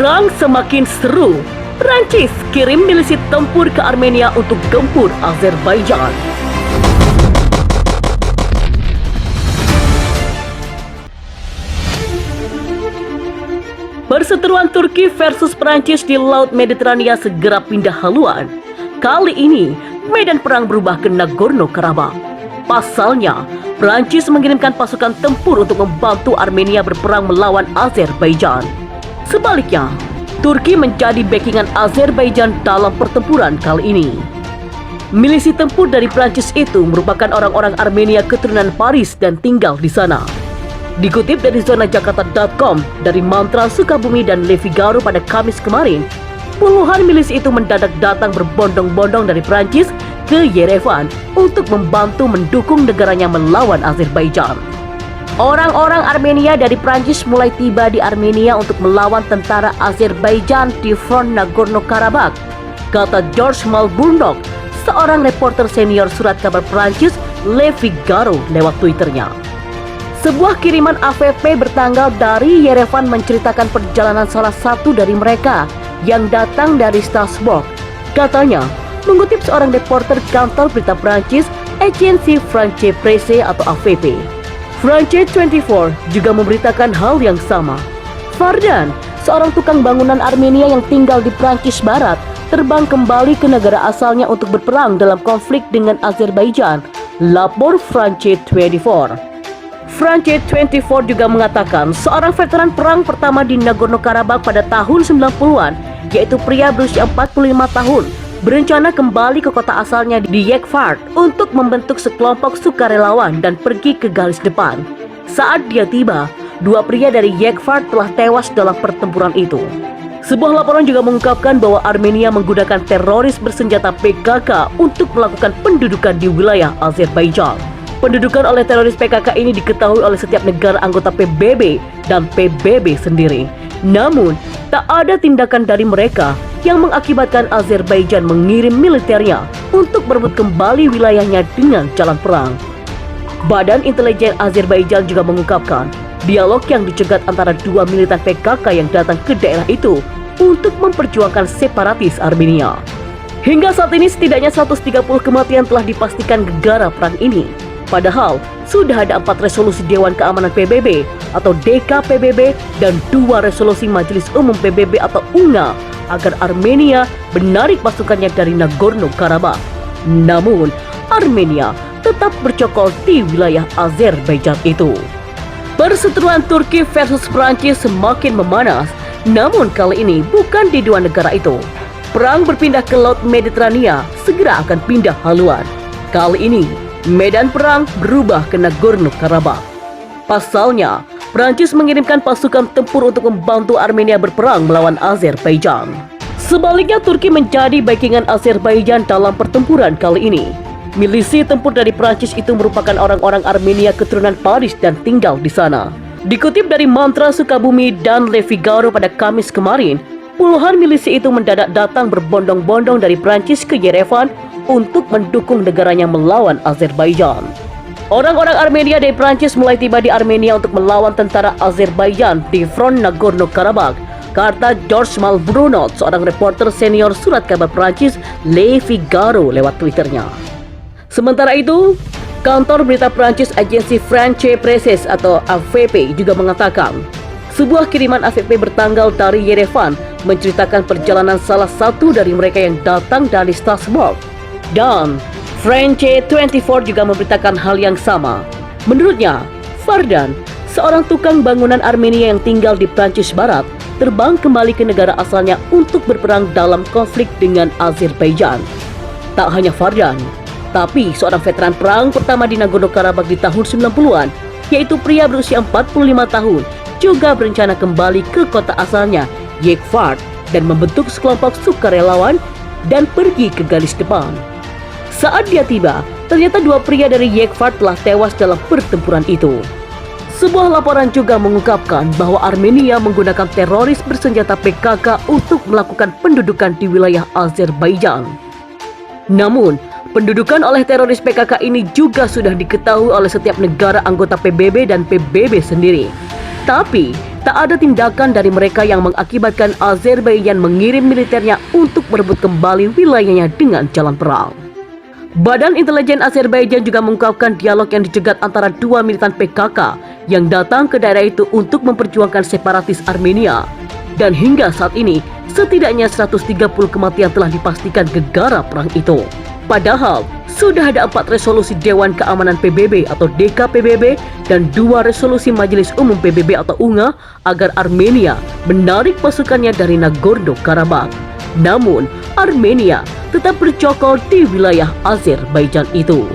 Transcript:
Perang semakin seru. Prancis kirim milisi tempur ke Armenia untuk gempur Azerbaijan. Perseteruan Turki versus Prancis di Laut Mediterania segera pindah haluan. Kali ini, medan perang berubah ke Nagorno-Karabakh. Pasalnya, Prancis mengirimkan pasukan tempur untuk membantu Armenia berperang melawan Azerbaijan. Sebaliknya, Turki menjadi backingan Azerbaijan dalam pertempuran kali ini. Milisi tempur dari Prancis itu merupakan orang-orang Armenia keturunan Paris dan tinggal di sana. Dikutip dari zonajakarta.com dari Mantra, Sukabumi, dan Le Figaro pada Kamis kemarin, puluhan milisi itu mendadak datang berbondong-bondong dari Prancis ke Yerevan untuk membantu mendukung negaranya melawan Azerbaijan. Orang-orang Armenia dari Prancis mulai tiba di Armenia untuk melawan tentara Azerbaijan di front Nagorno-Karabakh, kata George Malburnok, seorang reporter senior surat kabar Prancis Le Figaro lewat Twitternya. Sebuah kiriman AFP bertanggal dari Yerevan menceritakan perjalanan salah satu dari mereka yang datang dari Strasbourg. Katanya, mengutip seorang reporter kantor berita Prancis, Agence France Presse atau AFP. France 24 juga memberitakan hal yang sama. Fardan, seorang tukang bangunan Armenia yang tinggal di Prancis Barat, terbang kembali ke negara asalnya untuk berperang dalam konflik dengan Azerbaijan, lapor France 24. France 24 juga mengatakan seorang veteran perang pertama di Nagorno-Karabakh pada tahun 90-an, yaitu pria berusia 45 tahun, berencana kembali ke kota asalnya di Yekvat untuk membentuk sekelompok sukarelawan dan pergi ke garis depan. Saat dia tiba, dua pria dari Yekvat telah tewas dalam pertempuran itu. Sebuah laporan juga mengungkapkan bahwa Armenia menggunakan teroris bersenjata PKK untuk melakukan pendudukan di wilayah Azerbaijan. Pendudukan oleh teroris PKK ini diketahui oleh setiap negara anggota PBB dan PBB sendiri. Namun, tak ada tindakan dari mereka yang mengakibatkan Azerbaijan mengirim militernya untuk merebut kembali wilayahnya dengan jalan perang. Badan Intelijen Azerbaijan juga mengungkapkan dialog yang dicegat antara dua militan PKK yang datang ke daerah itu untuk memperjuangkan separatis Armenia. Hingga saat ini setidaknya 130 kematian telah dipastikan gegara perang ini. Padahal, sudah ada 4 resolusi Dewan Keamanan PBB atau DKPBB dan 2 resolusi Majelis Umum PBB atau UNGA agar Armenia menarik pasukannya dari Nagorno-Karabakh. Namun, Armenia tetap bercokol di wilayah Azerbaijan itu. Perseteruan Turki versus Prancis semakin memanas, namun kali ini bukan di dua negara itu. Perang berpindah ke Laut Mediterania segera akan pindah haluan. Kali ini, medan perang berubah ke Nagorno-Karabakh. Pasalnya, Prancis mengirimkan pasukan tempur untuk membantu Armenia berperang melawan Azerbaijan. Sebaliknya, Turki menjadi backingan Azerbaijan dalam pertempuran kali ini. Milisi tempur dari Prancis itu merupakan orang-orang Armenia keturunan Paris dan tinggal di sana. Dikutip dari Mantra, Sukabumi, dan Le Figaro pada Kamis kemarin, puluhan milisi itu mendadak datang berbondong-bondong dari Prancis ke Yerevan untuk mendukung negaranya melawan Azerbaijan. Orang-orang Armenia dari Prancis mulai tiba di Armenia untuk melawan tentara Azerbaijan di front Nagorno-Karabakh, kata George Malburnok, seorang reporter senior surat kabar Prancis Le Figaro lewat Twitternya. Sementara itu, kantor berita Prancis Agence France Presse atau AFP juga mengatakan sebuah kiriman AFP bertanggal dari Yerevan menceritakan perjalanan salah satu dari mereka yang datang dari Strasbourg. Dan France 24 juga memberitakan hal yang sama. Menurutnya, Fardan, seorang tukang bangunan Armenia yang tinggal di Prancis Barat, terbang kembali ke negara asalnya untuk berperang dalam konflik dengan Azerbaijan. Tak hanya Fardan, tapi seorang veteran perang pertama di Nagorno-Karabakh di tahun 90-an, yaitu pria berusia 45 tahun, juga berencana kembali ke kota asalnya, Yekvat, dan membentuk sekelompok sukarelawan dan pergi ke garis depan. Saat dia tiba, ternyata dua pria dari Yekvat telah tewas dalam pertempuran itu. Sebuah laporan juga mengungkapkan bahwa Armenia menggunakan teroris bersenjata PKK untuk melakukan pendudukan di wilayah Azerbaijan. Namun, pendudukan oleh teroris PKK ini juga sudah diketahui oleh setiap negara anggota PBB dan PBB sendiri. Tapi, tak ada tindakan dari mereka yang mengakibatkan Azerbaijan mengirim militernya untuk merebut kembali wilayahnya dengan jalan perang. Badan Intelijen Azerbaijan juga mengungkapkan dialog yang dicegat antara dua militan PKK yang datang ke daerah itu untuk memperjuangkan separatis Armenia. Dan hingga saat ini, setidaknya 130 kematian telah dipastikan gegara perang itu. Padahal, sudah ada 4 resolusi Dewan Keamanan PBB atau DKPBB dan 2 resolusi Majelis Umum PBB atau UNGA agar Armenia menarik pasukannya dari Nagorno-Karabakh. Namun, Armenia tetap bercokol di wilayah Azerbaijan itu.